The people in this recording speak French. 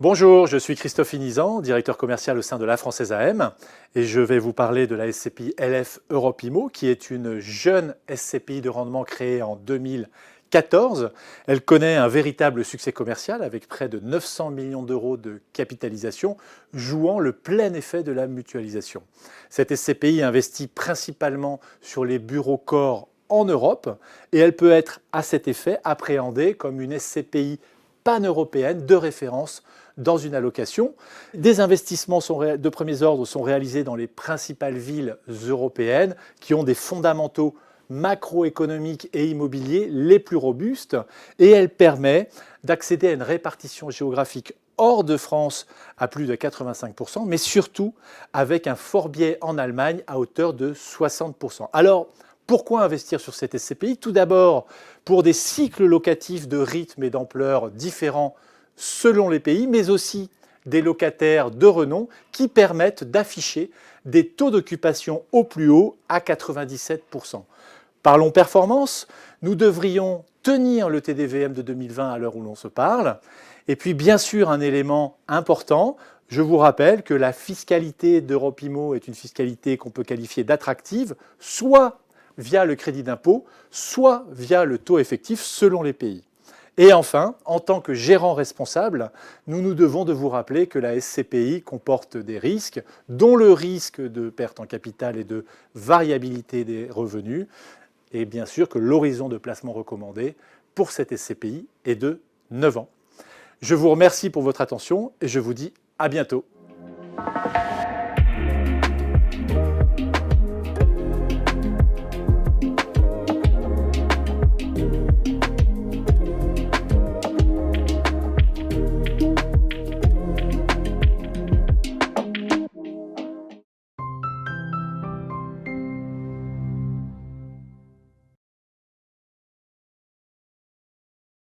Bonjour, je suis Christophe Inizan, directeur commercial au sein de la Française AM et je vais vous parler de la SCPI LF Europe Immo qui est une jeune SCPI de rendement créée en 2014. Elle connaît un véritable succès commercial avec près de 900 millions d'euros de capitalisation, jouant le plein effet de la mutualisation. Cette SCPI investit principalement sur les bureaux corps en Europe et elle peut être à cet effet appréhendée comme une SCPI pan-européenne de référence dans une allocation. Des investissements de premiers ordres sont réalisés dans les principales villes européennes qui ont des fondamentaux macroéconomiques et immobiliers les plus robustes et elle permet d'accéder à une répartition géographique hors de France à plus de 85%, mais surtout avec un fort biais en Allemagne à hauteur de 60%. Alors, pourquoi investir sur cette SCPI? Tout d'abord, pour des cycles locatifs de rythme et d'ampleur différents selon les pays, mais aussi des locataires de renom qui permettent d'afficher des taux d'occupation au plus haut à 97%. Parlons performance, nous devrions tenir le TDVM de 2020 à l'heure où l'on se parle. Et puis bien sûr un élément important, je vous rappelle que la fiscalité d'Europe Immo est une fiscalité qu'on peut qualifier d'attractive, soit via le crédit d'impôt, soit via le taux effectif selon les pays. Et enfin, en tant que gérant responsable, nous nous devons de vous rappeler que la SCPI comporte des risques, dont le risque de perte en capital et de variabilité des revenus, et bien sûr que l'horizon de placement recommandé pour cette SCPI est de 9 ans. Je vous remercie pour votre attention et je vous dis à bientôt.